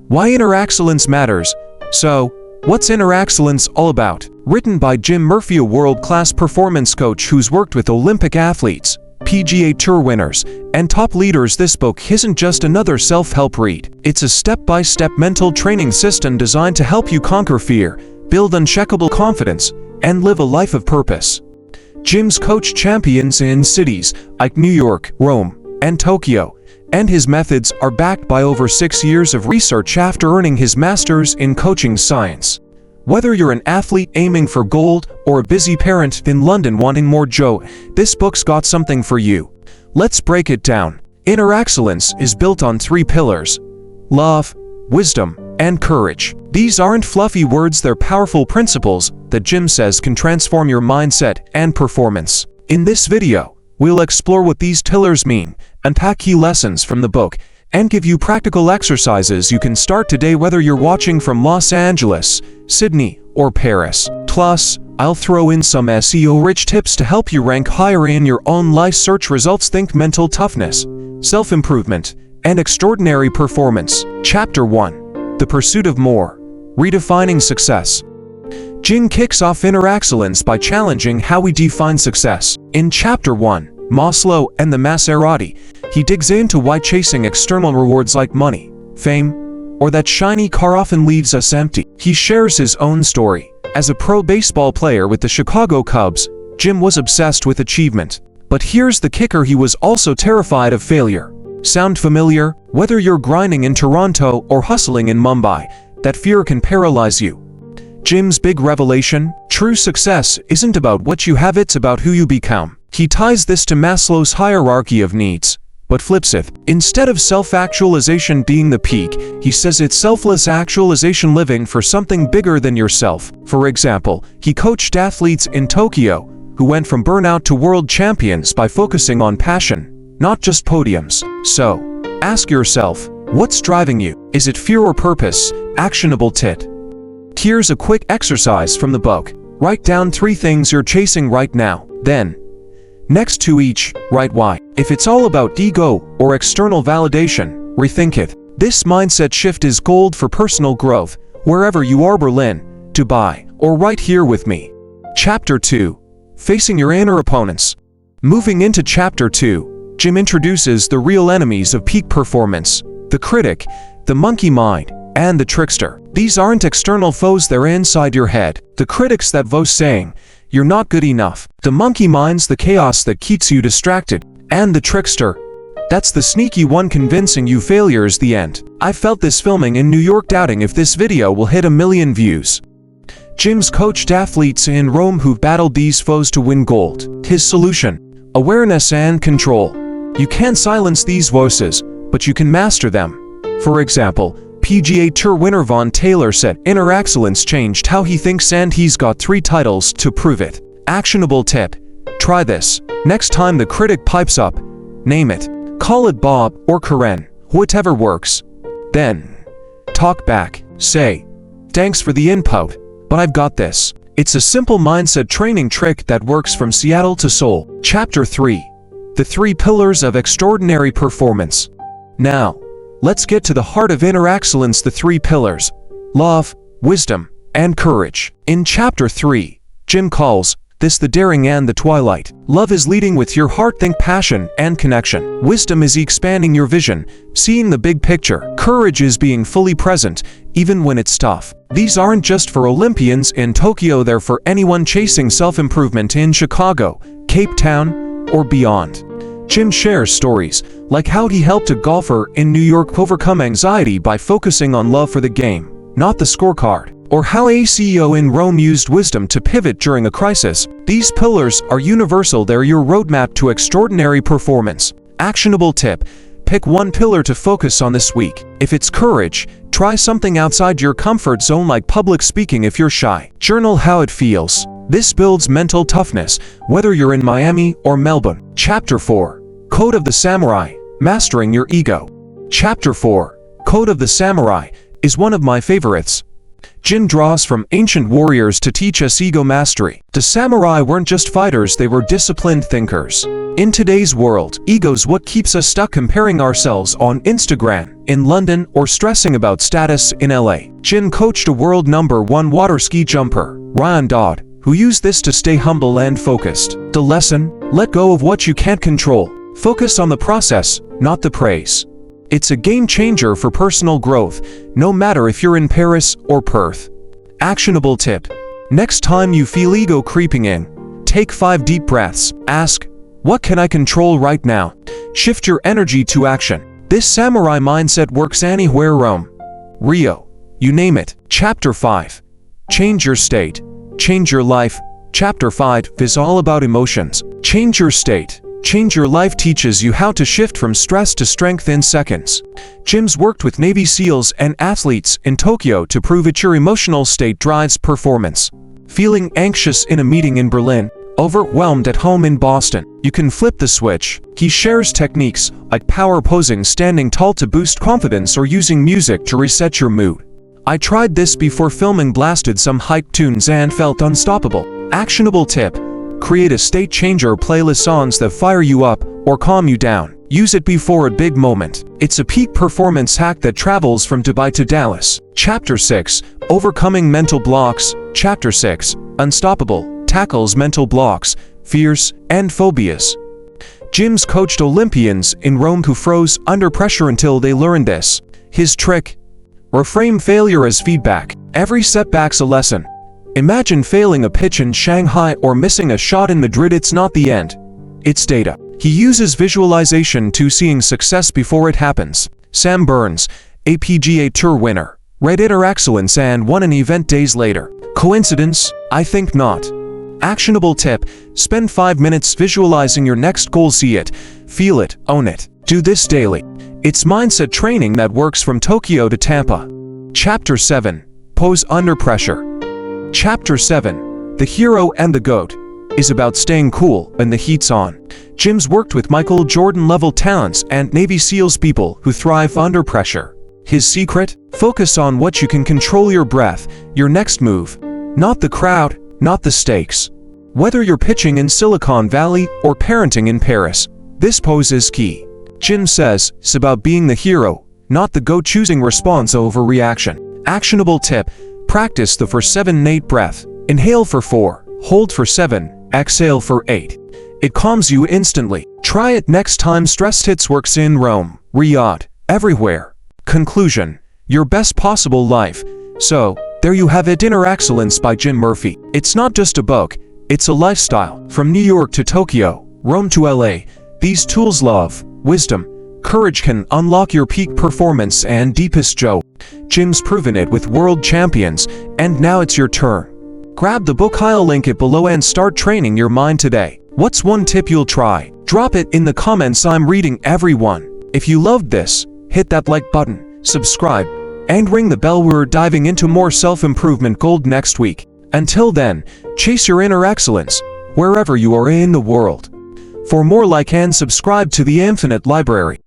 Why inner excellence matters. So, what's inner excellence all about? Written by Jim Murphy, a world-class performance coach who's worked with Olympic athletes, PGA Tour winners, and top leaders, this book isn't just another self-help read. It's a step-by-step mental training system designed to help you conquer fear, build unshakable confidence, and live a life of purpose. Jim's coached champions in cities like New York, Rome, and Tokyo, and his methods are backed by over 6 years of research after earning his master's in coaching science. Whether you're an athlete aiming for gold or a busy parent in London wanting more joy, this book's got something for you. Let's break it down. Inner excellence is built on 3 pillars: love, wisdom, and courage. These aren't fluffy words, they're powerful principles that Jim says can transform your mindset and performance. In this video, we'll explore what these pillars mean, unpack key lessons from the book, and give you practical exercises you can start today whether you're watching from Los Angeles, Sydney, or Paris. Plus, I'll throw in some SEO-rich tips to help you rank higher in your online search results. Think mental toughness, self-improvement, and extraordinary performance. Chapter 1. The Pursuit of More. Redefining Success. Jim kicks off inner excellence by challenging how we define success. In Chapter 1, Maslow and the Maserati, he digs into why chasing external rewards like money, fame, or that shiny car often leaves us empty. He shares his own story. As a pro baseball player with the Chicago Cubs, Jim was obsessed with achievement. But here's the kicker: he was also terrified of failure. Sound familiar? Whether you're grinding in Toronto or hustling in Mumbai, that fear can paralyze you. Jim's big revelation: true success isn't about what you have, it's about who you become. He ties this to Maslow's hierarchy of needs, but flips it. Instead of self-actualization being the peak, he says it's selfless actualization, living for something bigger than yourself. For example, he coached athletes in Tokyo who went from burnout to world champions by focusing on passion, not just podiums. So, ask yourself, what's driving you? Is it fear or purpose? Actionable tip. Here's a quick exercise from the book. Write down 3 things you're chasing right now. Then, next to each, write why. If it's all about ego or external validation, rethink it. This mindset shift is gold for personal growth, wherever you are: Berlin, Dubai, or right here with me. Chapter 2. Facing your inner opponents. Moving into Chapter 2, Jim introduces the real enemies of peak performance: the critic, the monkey mind, and the trickster. These aren't external foes, they're inside your head. The critic's that voice saying, "You're not good enough." The monkey mind's the chaos that keeps you distracted. And the trickster, that's the sneaky one convincing you failure's the end. I felt this filming in New York, doubting if this video will hit 1 million views. Jim's coached athletes in Rome who've battled these foes to win gold. His solution: awareness and control. You can't silence these voices, but you can master them. For example, PGA Tour winner Von Taylor said inner excellence changed how he thinks, and he's got 3 titles to prove it. Actionable tip: try this. Next time the critic pipes up, name it. Call it Bob or Karen, whatever works. Then, talk back. Say, "Thanks for the input, but I've got this." It's a simple mindset training trick that works from Seattle to Seoul. Chapter 3. The 3 Pillars of Extraordinary Performance. Now, let's get to the heart of inner excellence: the 3 pillars: love, wisdom, and courage. In Chapter 3, Jim calls this the daring and the twilight. Love is leading with your heart, think passion and connection. Wisdom is expanding your vision, seeing the big picture. Courage is being fully present, even when it's tough. These aren't just for Olympians in Tokyo, they're for anyone chasing self-improvement in Chicago, Cape Town, or beyond. Jim shares stories, like how he helped a golfer in New York overcome anxiety by focusing on love for the game, not the scorecard. Or how a CEO in Rome used wisdom to pivot during a crisis. These pillars are universal, they're your roadmap to extraordinary performance. Actionable tip: pick 1 pillar to focus on this week. If it's courage, try something outside your comfort zone like public speaking. If you're shy, journal how it feels. This builds mental toughness, whether you're in Miami or Melbourne. Chapter 4. Code of the Samurai. Mastering your ego. Chapter 4. Code of the Samurai is one of my favorites. Jin draws from ancient warriors to teach us ego mastery. The samurai weren't just fighters, they were disciplined thinkers. In today's world, ego's what keeps us stuck comparing ourselves on Instagram, in London, or stressing about status in LA. Jin coached a world #1 water ski jumper, Ryan Dodd, who used this to stay humble and focused. The lesson: let go of what you can't control. Focus on the process, not the praise. It's a game changer for personal growth, no matter if you're in Paris or Perth. Actionable tip: next time you feel ego creeping in, take 5 deep breaths. Ask, what can I control right now? Shift your energy to action. This samurai mindset works anywhere: Rome, Rio, you name it. Chapter 5. Change your state. Change your life. Chapter 5 is all about emotions. Change your state. Change your life teaches you how to shift from stress to strength in seconds. Jim's worked with Navy SEALs and athletes in Tokyo to prove that your emotional state drives performance. Feeling anxious in a meeting in Berlin, overwhelmed at home in Boston, you can flip the switch. He shares techniques like power posing, standing tall to boost confidence, or using music to reset your mood. I tried this before filming, blasted some hype tunes and felt unstoppable. Actionable tip: create a state changer playlist, songs that fire you up or calm you down. Use it before a big moment. It's a peak performance hack that travels from Dubai to Dallas. Chapter 6. Overcoming mental blocks. Chapter 6. Unstoppable tackles mental blocks, fears, and phobias. Jim's coached Olympians in Rome who froze under pressure until they learned this. His trick: reframe failure as feedback. Every setback's a lesson. Imagine failing a pitch in Shanghai or missing a shot in Madrid. It's not the end, it's data. He uses visualization to seeing success before it happens. Sam Burns, a PGA Tour winner, read Inner Excellence and won an event days later. Coincidence? I think not. Actionable tip: spend 5 minutes visualizing your next goal. See it, feel it, own it. Do this daily. It's mindset training that works from Tokyo to Tampa. Chapter 7. Pose under pressure. Chapter 7. The Hero and the Goat is about staying cool when the heat's on. Jim's worked with Michael Jordan-level talents and Navy SEALs, people who thrive under pressure. His secret? Focus on what you can control: your breath, your next move, not the crowd, not the stakes. Whether you're pitching in Silicon Valley or parenting in Paris, this pose is key. Jim says it's about being the hero, not the goat, choosing response over reaction. Actionable tip: practice the 4-7-8 breath. Inhale for 4, hold for 7, exhale for 8. It calms you instantly. Try it next time stress hits. Works in Rome, Riyadh, everywhere. Conclusion: your best possible life. So, there you have it, Inner Excellence by Jim Murphy. It's not just a book, it's a lifestyle. From New York to Tokyo, Rome to LA, these tools, love, wisdom, courage, can unlock your peak performance and deepest joy. Jim's proven it with world champions, and now it's your turn. Grab the book, I'll link it below, and start training your mind today. What's one tip you'll try? Drop it in the comments. I'm reading every one. If you loved this, hit that like button, subscribe, and ring the bell. We're diving into more self-improvement gold next week. Until then, chase your inner excellence, wherever you are in the world. For more, like and subscribe to the Infinite Library.